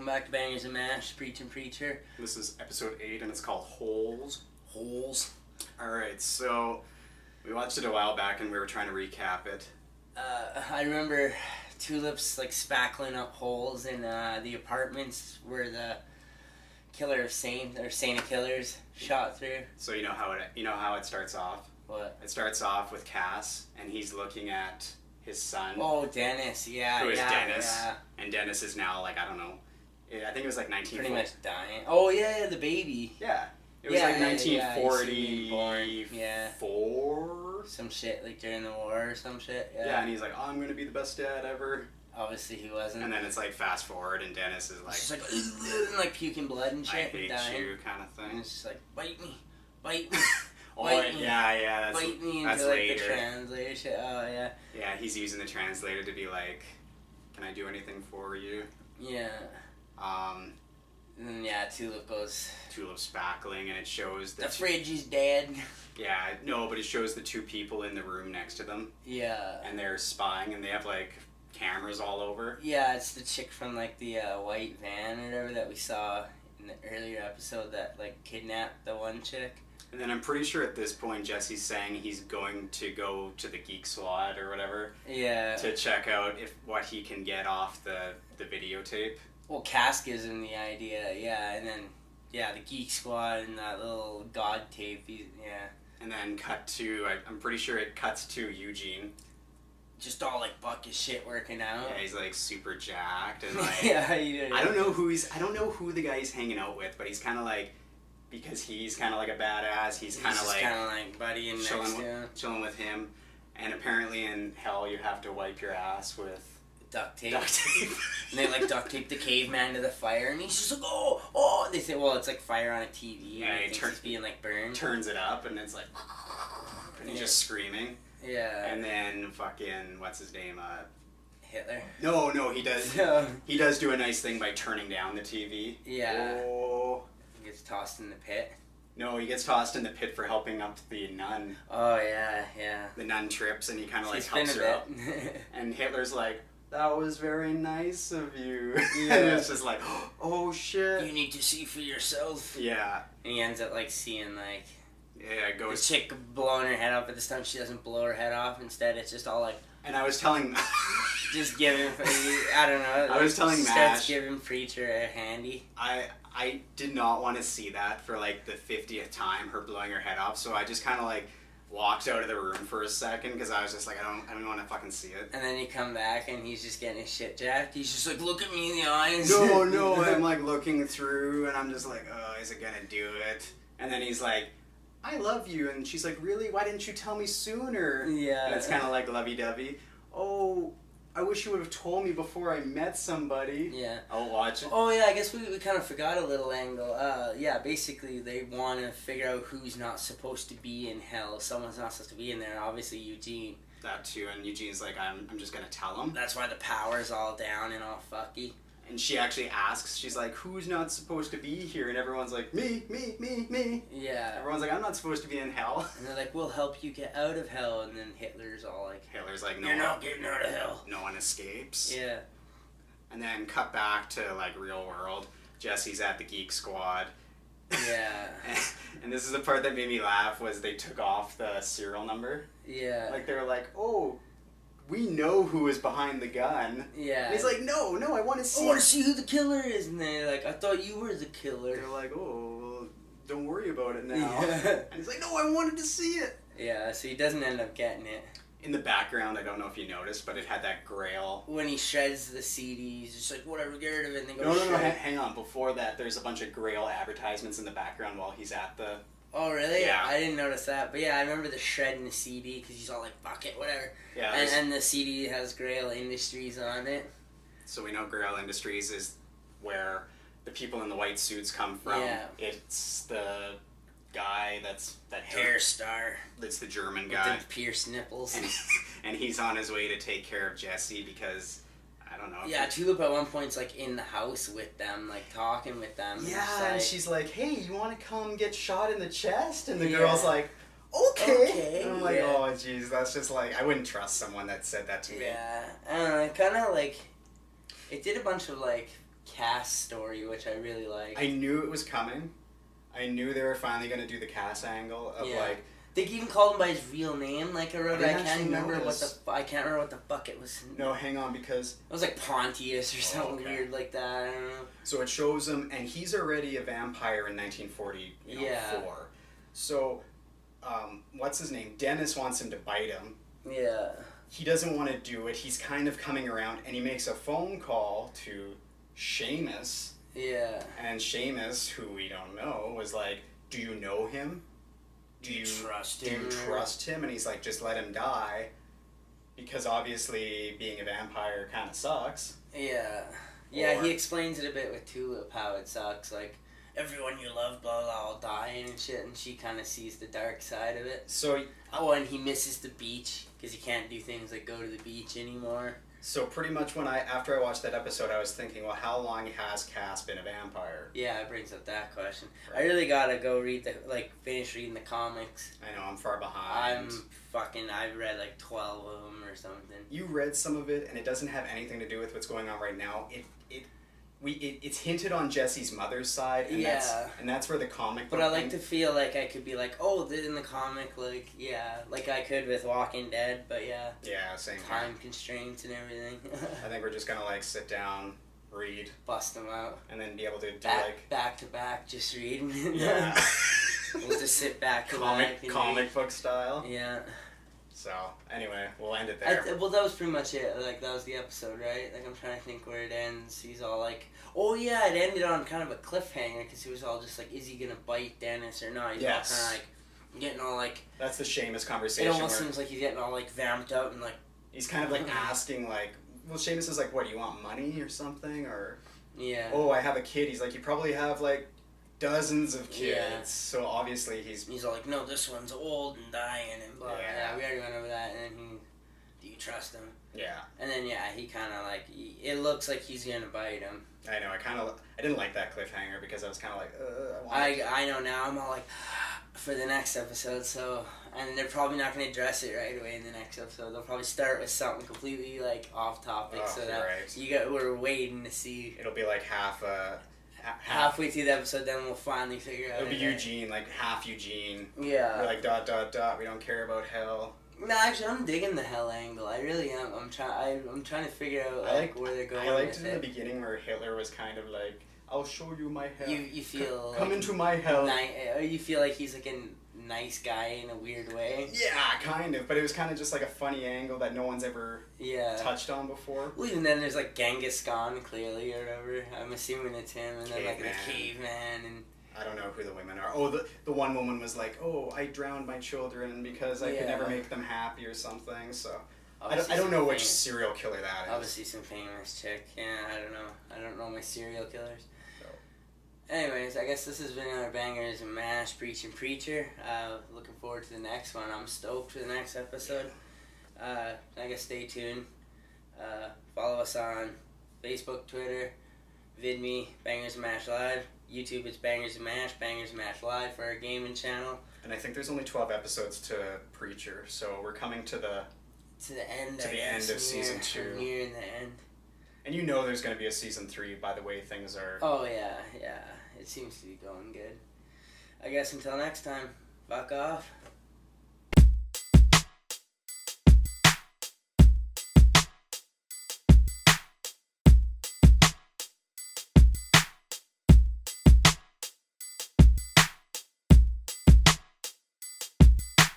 welcome back to Bangerz and Mash, Preacher. This is episode 8 and it's called Holes. Holes. Alright, so we watched it a while back and we were trying to recap it. I remember Tulips like spackling up holes in the apartments where the killer of Saint of Killers shot through. So you know how it starts off? What? It starts off with Cass and he's looking at his son. Oh, Dennis, yeah. Who is Dennis. Yeah. And Dennis is now like, I don't know, I think it was like 1940. Pretty much dying. Oh, yeah, the baby. Yeah. It was like 1944. Yeah. Some shit, like during the war or some shit. Yeah, yeah, and he's like, oh, I'm going to be the best dad ever. Obviously he wasn't. And then it's like fast forward and Dennis is like... It's just like puking blood and shit. I hate dying. you kind of thing. And it's just like, bite me. Oh, bite me. yeah, Bite me into that's like later. the translator shit. Oh, yeah. Yeah, he's using the translator to be like, can I do anything for you? Yeah. And then, yeah, Tulip spackling, and it shows the fridge is dead. Yeah, no, but it shows the two people in the room next to them. Yeah. And they're spying, and they have, like, cameras all over. Yeah, it's the chick from, like, the white van or whatever that we saw in the earlier episode that, like, kidnapped the one chick. And then I'm pretty sure at this point Jesse's saying he's going to go to the Geek Squad or whatever. Yeah. To check out what he can get off the videotape. Well, Cass gives him the idea, yeah, and then, yeah, the Geek Squad and that little God tape, yeah. And then I'm pretty sure it cuts to Eugene. Just all, like, buck his shit working out. Yeah, he's, like, super jacked and, like... Yeah, he did. I don't know who the guy he's hanging out with, but he's kind of, like... Because he's kind of like a badass, he's kind of like buddying next to him. Chilling with him. And apparently in hell you have to wipe your ass with... Duct tape. And they like duct tape the caveman to the fire, and he's just like, oh. They say, well, it's like fire on a TV. Yeah, he's being like burned. Turns it up, and it's like, and he's just screaming. Yeah. And then fucking what's his name? Hitler. No, he does. He does do a nice thing by turning down the TV. Yeah. Oh. He gets tossed in the pit. No, he gets tossed in the pit for helping up the nun. Oh yeah. The nun trips, and he kind of like helps her up. And Hitler's like, that was very nice of you. Yeah. And it's just like, oh shit. You need to see for yourself. Yeah. And he ends up like seeing like... Yeah, it goes... The chick blowing her head off, but this time she doesn't blow her head off. Instead, it's just all like... And I was telling... just giving... I don't know. I was telling Mash... Starts giving Preacher a handy. I did not want to see that for like the 50th time, her blowing her head off, so I just kind of like... walked out of the room for a second because I was just like, I don't want to fucking see it. And then you come back and he's just getting his shit jacked. He's just like, look at me in the eyes. No, I'm like looking through and I'm just like, oh, is it gonna do it? And then he's like, I love you. And she's like, really? Why didn't you tell me sooner? Yeah. And it's kind of like lovey-dovey. Oh, I wish you would have told me before I met somebody. Yeah. I'll watch it. Oh, yeah, I guess we kind of forgot a little angle. Yeah, basically they want to figure out who's not supposed to be in hell. Someone's not supposed to be in there, obviously Eugene. That too, and Eugene's like, I'm just going to tell him. That's why the power's all down and all fucky. And she actually asks, she's like, who's not supposed to be here? And everyone's like, me. Yeah. Everyone's like, I'm not supposed to be in hell. And they're like, we'll help you get out of hell. And then Hitler's like, no, you're not getting out of hell. No one escapes. Yeah. And then cut back to, like, real world. Jesse's at the Geek Squad. Yeah. And this is the part that made me laugh, was they took off the serial number. Yeah. Like, they were like, oh... we know who is behind the gun. Yeah. And he's like, no, I want to see... I want to see who the killer is. And they're like, I thought you were the killer. They're like, oh, well, don't worry about it now. Yeah. And he's like, no, I wanted to see it. Yeah, so he doesn't end up getting it. In the background, I don't know if you noticed, but it had that grail. When he shreds the CD, he's just like, whatever, get rid of it. And they go, No, hang on. Before that, there's a bunch of grail advertisements in the background while he's at the... Oh, really? Yeah. I didn't notice that. But yeah, I remember the shredding the CD because he's all like, fuck it, whatever. Yeah. And the CD has Grail Industries on it. So we know Grail Industries is where the people in the white suits come from. Yeah. It's the guy that Hair star. It's the German guy. With the pierced nipples. And he's on his way to take care of Jesse because... I don't know. Yeah, Tulip at one point's like in the house with them, like talking with them. Yeah, and she's like, hey, you want to come get shot in the chest? And the girl's like, okay. And I'm like, oh, jeez, that's just like, I wouldn't trust someone that said that to me. Yeah, I don't know, it kind of like, it did a bunch of like Cass story, which I really like. I knew it was coming. I knew they were finally going to do the Cass angle of like. They even called him by his real name. Like I wrote, I can't remember I can't remember what the fuck it was. No, hang on, because it was like Pontius or something weird like that. I don't know. So it shows him, and he's already a vampire in 1944. So, what's his name? Dennis wants him to bite him. Yeah. He doesn't want to do it. He's kind of coming around, and he makes a phone call to Seamus. Yeah. And Seamus, who we don't know, was like, "Do you know him? Do you trust him? Do you trust him?" And he's like, "Just let him die," because obviously being a vampire kind of sucks. Yeah. Yeah, he explains it a bit with Tulip how it sucks. Like, everyone you love, blah, blah, all dying and shit, and she kind of sees the dark side of it. So... Oh, and he misses the beach, because he can't do things like go to the beach anymore. So pretty much after I watched that episode, I was thinking, well, how long has Cass been a vampire? Yeah, it brings up that question. Right. I really gotta go finish reading the comics. I know, I'm far behind. I've read like 12 of them or something. You read some of it, and it doesn't have anything to do with what's going on right now. It's hinted on Jesse's mother's side, and that's where the comic. But I like to feel like I could be like, oh, in the comic, like I could with Walking Dead, but yeah, same time constraints and everything. I think we're just gonna sit down, read, bust them out, and then be able to do back to back, just reading. Yeah, we'll just sit back comic book style. Yeah. So, anyway, we'll end it there. Well, that was pretty much it. Like, that was the episode, right? Like, I'm trying to think where it ends. He's all like, oh, yeah, it ended on kind of a cliffhanger, because he was all just like, is he going to bite Dennis or not? He's all kind of like, getting all like... That's the Seamus conversation. It almost seems like he's getting all like vamped up and like... He's kind of like asking like, well, Seamus is like, what, do you want money or something? Or, yeah. Oh, I have a kid. He's like, you probably have like dozens of kids, so obviously he's all like, no, this one's old and dying and blah. Yeah, we already went over that. And then do you trust him? Yeah. And then he kind of like, it looks like he's gonna bite him. I know. I didn't like that cliffhanger because I was kind of like, I know now. I'm all like, for the next episode. So, and they're probably not gonna address it right away in the next episode. They'll probably start with something completely like off topic. So that we're waiting to see. It'll be like halfway through the episode, then we'll finally figure out. It'll be Eugene, like half Eugene. Yeah. We're like ... We don't care about hell. No, actually, I'm digging the hell angle. I really am. I'm trying to figure out where they're going. I liked it in the beginning where Hitler was kind of like, "I'll show you my hell. You feel come into my hell." You feel like he's like a nice guy in a weird way. Yeah, kind of. But it was kind of just like a funny angle that no one's ever touched on before. Well, even then, there's like Genghis Khan, clearly, or whatever. I'm assuming it's him, and then like the caveman and. I don't know who the women are. Oh, the one woman was like, "Oh, I drowned my children because I could never make them happy or something." So I don't know which serial killer that is. Obviously, some famous chick. Yeah, I don't know. I don't know my serial killers. So. Anyways, I guess this has been our Bangerz and Mash Preaching Preacher. Looking forward to the next one. I'm stoked for the next episode. I guess stay tuned. Follow us on Facebook, Twitter, VidMe, Bangerz and Mash Live. YouTube, it's Bangerz and Mash Live for our gaming channel. And I think there's only 12 episodes to Preacher, so we're coming to the end. End of season 2. We're nearing the end. And you know there's going to be a season 3 by the way things are. Oh yeah. It seems to be going good. I guess until next time, fuck off.